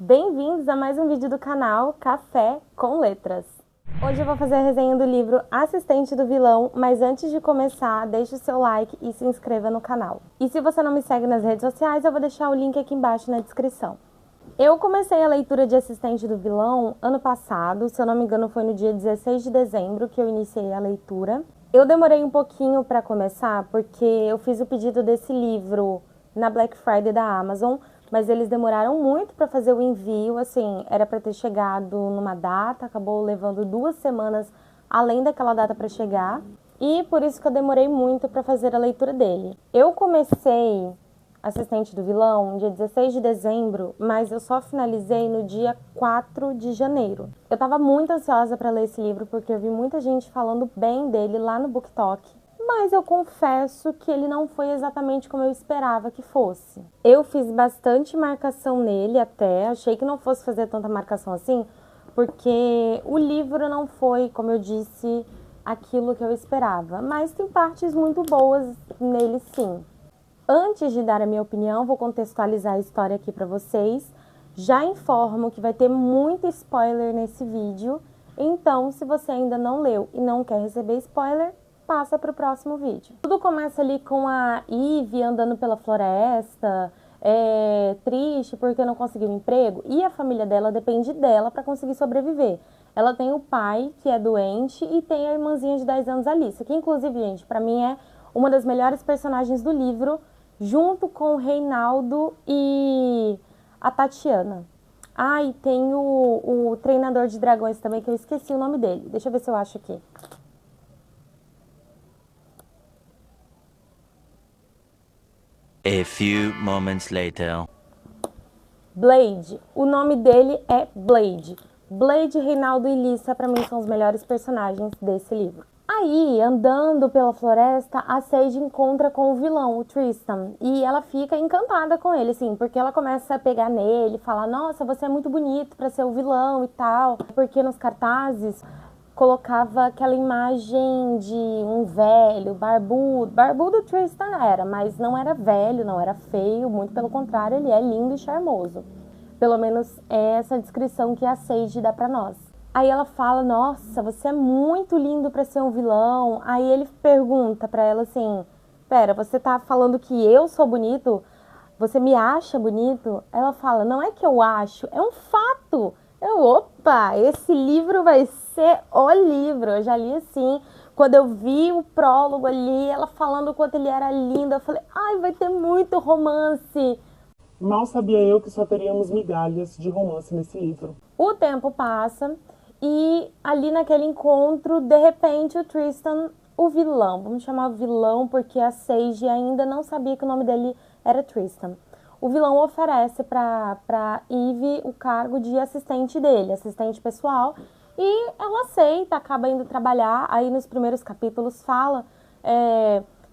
Bem-vindos a mais um vídeo do canal Café com Letras. Hoje eu vou fazer a resenha do livro Assistente do Vilão, mas antes de começar, deixe o seu like e se inscreva no canal. E se você não me segue nas redes sociais, eu vou deixar o link aqui embaixo na descrição. Eu comecei a leitura de Assistente do Vilão ano passado, se eu não me engano foi no dia 16 de dezembro que eu iniciei a leitura. Eu demorei um pouquinho para começar, porque eu fiz o pedido desse livro na Black Friday da Amazon, mas eles demoraram muito para fazer o envio, assim, era para ter chegado numa data, acabou levando 2 semanas além daquela data para chegar, e por isso que eu demorei muito para fazer a leitura dele. Eu comecei Assistente do Vilão dia 16 de dezembro, mas eu só finalizei no dia 4 de janeiro. Eu estava muito ansiosa para ler esse livro, porque eu vi muita gente falando bem dele lá no BookTok, mas eu confesso que ele não foi exatamente como eu esperava que fosse. Eu fiz bastante marcação nele até, achei que não fosse fazer tanta marcação assim, porque o livro não foi, como eu disse, aquilo que eu esperava, mas tem partes muito boas nele sim. Antes de dar a minha opinião, vou contextualizar a história aqui para vocês. Já informo que vai ter muito spoiler nesse vídeo, então se você ainda não leu e não quer receber spoiler, passa para o próximo vídeo. Tudo começa ali com a Ivy andando pela floresta, triste porque não conseguiu um emprego, e a família dela depende dela para conseguir sobreviver. Ela tem o pai, que é doente, e tem a irmãzinha de 10 anos, Alice, que inclusive, gente, para mim é uma das melhores personagens do livro, junto com o Reinaldo e a Tatiana. Ah, e tem o treinador de dragões também, que eu esqueci o nome dele. Deixa eu ver se eu acho aqui. A few moments later. Blade. O nome dele é Blade. Blade, Reinaldo e Lissa, pra mim, são os melhores personagens desse livro. Aí, andando pela floresta, a Sage encontra com o vilão, o Tristan, e ela fica encantada com ele, assim, porque ela começa a pegar nele, falar, nossa, você é muito bonito pra ser o vilão e tal, porque nos cartazes colocava aquela imagem de um velho, barbudo Tristan era, mas não era velho, não era feio, muito pelo contrário, ele é lindo e charmoso. Pelo menos é essa descrição que a Sage dá pra nós. Aí ela fala, nossa, você é muito lindo pra ser um vilão. Aí ele pergunta pra ela assim, pera, você tá falando que eu sou bonito? Você me acha bonito? Ela fala, não é que eu acho, é um fato. Opa, esse livro vai ser o livro. Eu já li assim, quando eu vi o prólogo ali, ela falando o quanto ele era lindo, eu falei, ai, vai ter muito romance. Mal sabia eu que só teríamos migalhas de romance nesse livro. O tempo passa e ali naquele encontro, de repente, o Tristan, o vilão, vamos chamar o vilão porque a Sage ainda não sabia que o nome dele era Tristan. O vilão oferece para Ivy o cargo de assistente dele, assistente pessoal, e ela aceita, acaba indo trabalhar. Aí nos primeiros capítulos fala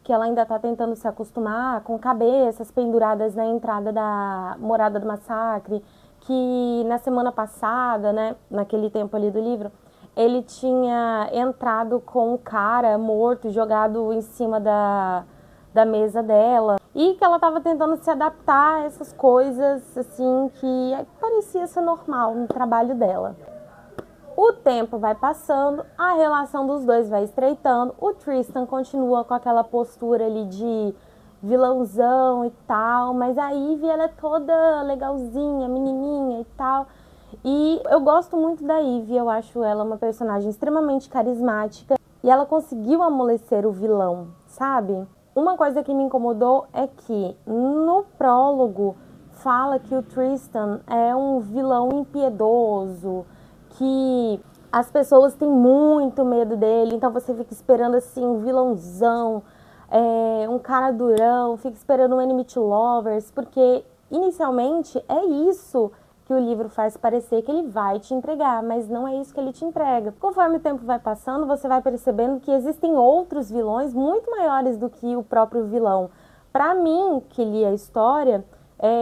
que ela ainda está tentando se acostumar com cabeças penduradas na entrada da Morada do Massacre, que na semana passada, né, naquele tempo ali do livro, ele tinha entrado com o cara morto, jogado em cima da mesa dela, e que ela estava tentando se adaptar a essas coisas, assim, que parecia ser normal no trabalho dela. O tempo vai passando, a relação dos dois vai estreitando, o Tristan continua com aquela postura ali de vilãozão e tal, mas a Ivy, ela é toda legalzinha, menininha e tal. E eu gosto muito da Ivy, eu acho ela uma personagem extremamente carismática e ela conseguiu amolecer o vilão, sabe? Uma coisa que me incomodou é que no prólogo fala que o Tristan é um vilão impiedoso, que as pessoas têm muito medo dele, então você fica esperando assim um vilãozão, um cara durão, fica esperando um enemy to lovers, porque inicialmente é isso que o livro faz parecer que ele vai te entregar, mas não é isso que ele te entrega. Conforme o tempo vai passando, você vai percebendo que existem outros vilões muito maiores do que o próprio vilão. Para mim, que li a história,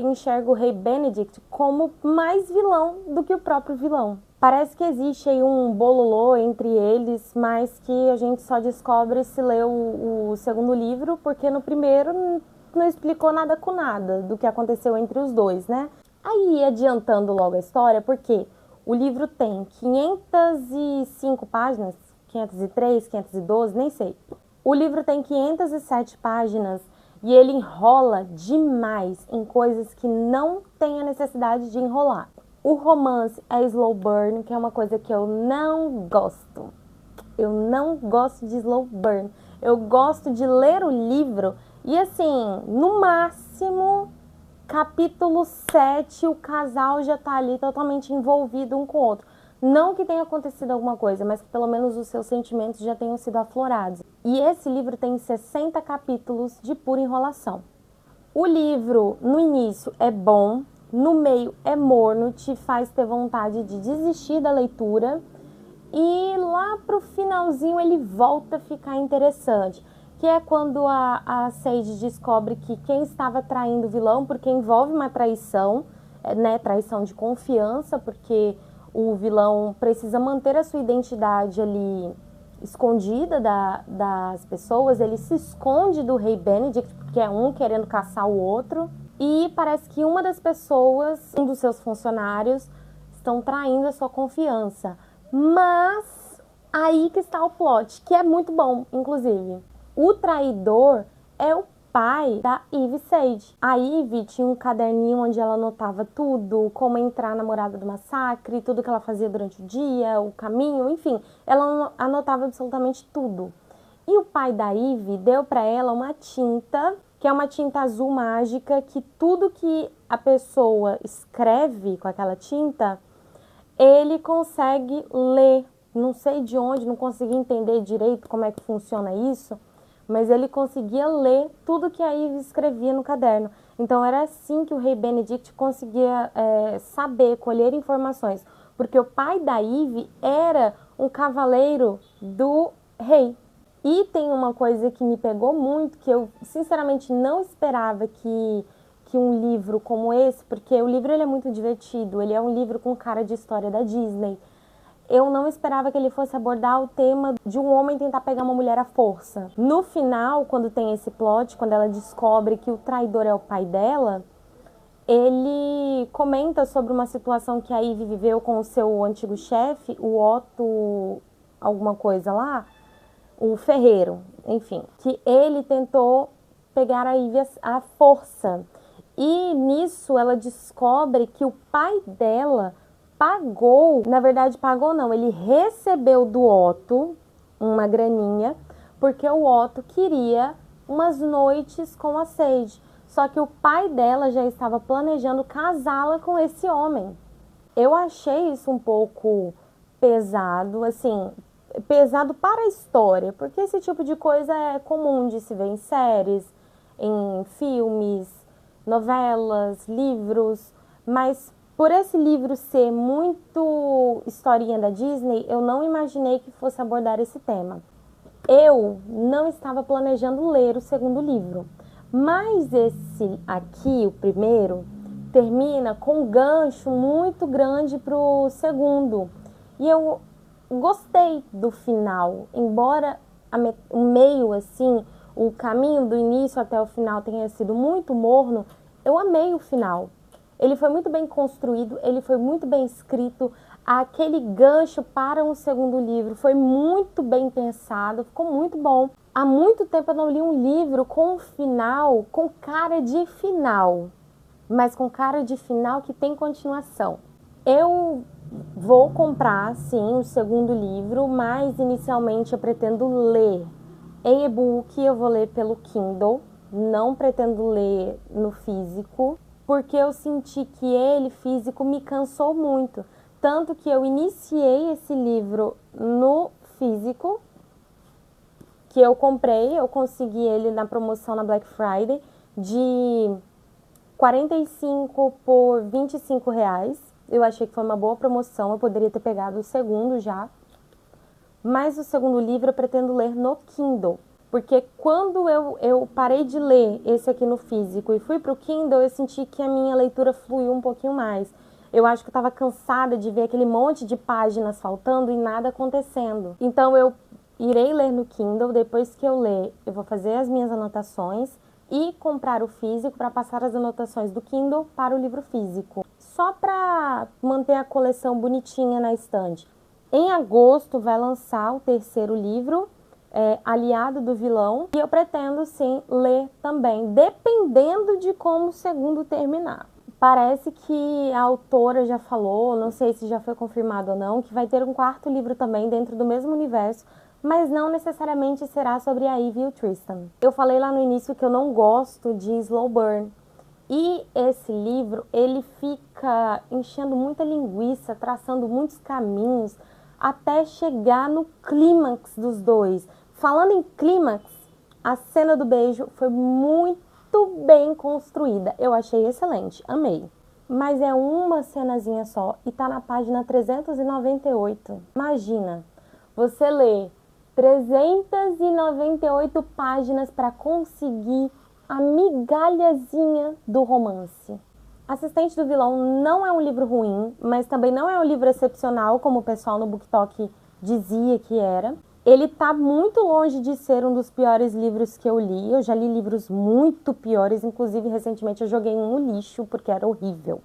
enxergo o Rei Benedict como mais vilão do que o próprio vilão. Parece que existe aí um bololô entre eles, mas que a gente só descobre se lê o segundo livro, porque no primeiro não explicou nada com nada do que aconteceu entre os dois, né? Aí, adiantando logo a história, porque o livro tem 505 páginas, 503, 512, nem sei. O livro tem 507 páginas e ele enrola demais em coisas que não tem a necessidade de enrolar. O romance é slow burn, que é uma coisa que eu não gosto. Eu não gosto de slow burn. Eu gosto de ler o livro e, assim, no máximo, capítulo 7, o casal já tá ali totalmente envolvido um com o outro. Não que tenha acontecido alguma coisa, mas que pelo menos os seus sentimentos já tenham sido aflorados. E esse livro tem 60 capítulos de pura enrolação. O livro, no início, é bom, no meio é morno, te faz ter vontade de desistir da leitura, e lá pro finalzinho ele volta a ficar interessante, que é quando a Sage descobre que quem estava traindo o vilão, porque envolve uma traição, né, traição de confiança, porque o vilão precisa manter a sua identidade ali escondida das pessoas, ele se esconde do rei Benedict, porque é um querendo caçar o outro, e parece que uma das pessoas, um dos seus funcionários, estão traindo a sua confiança. Mas aí que está o plot, que é muito bom, inclusive. O traidor é o pai da Ivy Sage. A Ivy tinha um caderninho onde ela anotava tudo, como entrar na Morada do Massacre, tudo que ela fazia durante o dia, o caminho, enfim. Ela anotava absolutamente tudo. E o pai da Ivy deu para ela uma tinta, que é uma tinta azul mágica, que tudo que a pessoa escreve com aquela tinta, ele consegue ler. Não sei de onde, não consegui entender direito como é que funciona isso, mas ele conseguia ler tudo que a Ivy escrevia no caderno. Então era assim que o rei Benedict conseguia saber, colher informações, porque o pai da Ivy era um cavaleiro do rei. E tem uma coisa que me pegou muito, que eu sinceramente não esperava que um livro como esse, porque o livro ele é muito divertido, ele é um livro com cara de história da Disney. Eu não esperava que ele fosse abordar o tema de um homem tentar pegar uma mulher à força. No final, quando tem esse plot, quando ela descobre que o traidor é o pai dela, ele comenta sobre uma situação que a Ivy viveu com o seu antigo chefe, o Otto alguma coisa lá, o ferreiro, enfim, que ele tentou pegar a Ivy à força. E nisso ela descobre que o pai dela pagou, na verdade pagou não, ele recebeu do Otto uma graninha, porque o Otto queria umas noites com a Sage. Só que o pai dela já estava planejando casá-la com esse homem. Eu achei isso um pouco pesado, assim, pesado para a história, porque esse tipo de coisa é comum de se ver em séries, em filmes, novelas, livros, mas por esse livro ser muito historinha da Disney, eu não imaginei que fosse abordar esse tema. Eu não estava planejando ler o segundo livro, mas esse aqui, o primeiro, termina com um gancho muito grande para o segundo. E eu gostei do final, embora o meio, assim, o caminho do início até o final tenha sido muito morno, eu amei o final. Ele foi muito bem construído, ele foi muito bem escrito, aquele gancho para um segundo livro foi muito bem pensado, ficou muito bom. Há muito tempo eu não li um livro com um final, com cara de final, mas com cara de final que tem continuação. Eu vou comprar, sim, o segundo livro, mas inicialmente eu pretendo ler em e-book, eu vou ler pelo Kindle, não pretendo ler no físico, porque eu senti que ele, físico, me cansou muito. Tanto que eu iniciei esse livro no físico, que eu comprei, eu consegui ele na promoção na Black Friday, de 45 por 25 reais. Eu achei que foi uma boa promoção, eu poderia ter pegado o segundo já. Mas o segundo livro eu pretendo ler no Kindle. Porque quando eu parei de ler esse aqui no físico e fui para o Kindle, eu senti que a minha leitura fluiu um pouquinho mais. Eu acho que eu estava cansada de ver aquele monte de páginas faltando e nada acontecendo. Então eu irei ler no Kindle, depois que eu ler, eu vou fazer as minhas anotações e comprar o físico para passar as anotações do Kindle para o livro físico. só para manter a coleção bonitinha na estante. Em agosto vai lançar o terceiro livro, Aliado do Vilão, e eu pretendo sim ler também, dependendo de como o segundo terminar. Parece que a autora já falou, não sei se já foi confirmado ou não, que vai ter um quarto livro também dentro do mesmo universo, mas não necessariamente será sobre a Ivy e o Tristan. Eu falei lá no início que eu não gosto de slow burn. E esse livro, ele fica enchendo muita linguiça, traçando muitos caminhos, até chegar no clímax dos dois. Falando em clímax, a cena do beijo foi muito bem construída. Eu achei excelente, amei. Mas é uma cenazinha só e tá na página 398. Imagina, você lê 398 páginas para conseguir a migalhazinha do romance. Assistente do Vilão não é um livro ruim, mas também não é um livro excepcional, como o pessoal no BookTok dizia que era. Ele tá muito longe de ser um dos piores livros que eu li. Eu já li livros muito piores, inclusive recentemente eu joguei um no lixo porque era horrível.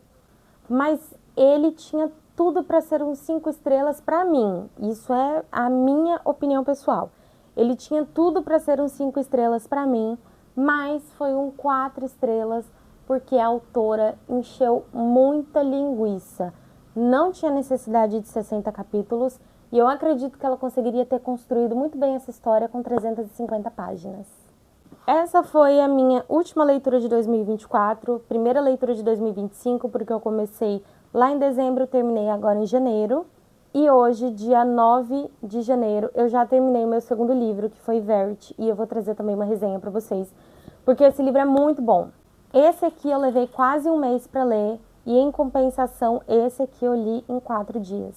Mas ele tinha tudo para ser um 5 estrelas para mim. Isso é a minha opinião pessoal. Ele tinha tudo para ser um 5 estrelas para mim, mas foi um 4 estrelas porque a autora encheu muita linguiça. Não tinha necessidade de 60 capítulos e eu acredito que ela conseguiria ter construído muito bem essa história com 350 páginas. Essa foi a minha última leitura de 2024, primeira leitura de 2025, porque eu comecei lá em dezembro, terminei agora em janeiro. E hoje, dia 9 de janeiro, eu já terminei o meu segundo livro, que foi Verity, e eu vou trazer também uma resenha para vocês, porque esse livro é muito bom. Esse aqui eu levei quase um mês para ler, e em compensação, esse aqui eu li em 4 dias.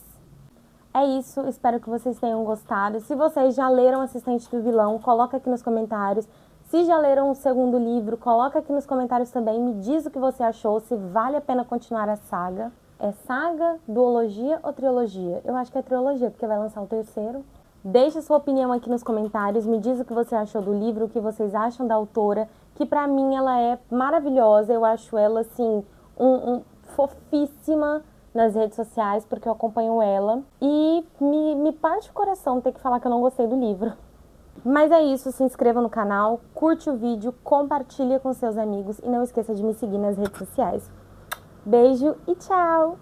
É isso, espero que vocês tenham gostado. Se vocês já leram Assistente do Vilão, coloca aqui nos comentários. Se já leram o segundo livro, coloca aqui nos comentários também, me diz o que você achou, se vale a pena continuar a saga. É saga, duologia ou trilogia? Eu acho que é trilogia, porque vai lançar o terceiro. Deixa sua opinião aqui nos comentários, me diz o que você achou do livro, o que vocês acham da autora, que pra mim ela é maravilhosa, eu acho ela, assim, fofíssima nas redes sociais, porque eu acompanho ela. E me parte o coração ter que falar que eu não gostei do livro. Mas é isso, se inscreva no canal, curte o vídeo, compartilha com seus amigos e não esqueça de me seguir nas redes sociais. Beijo e tchau!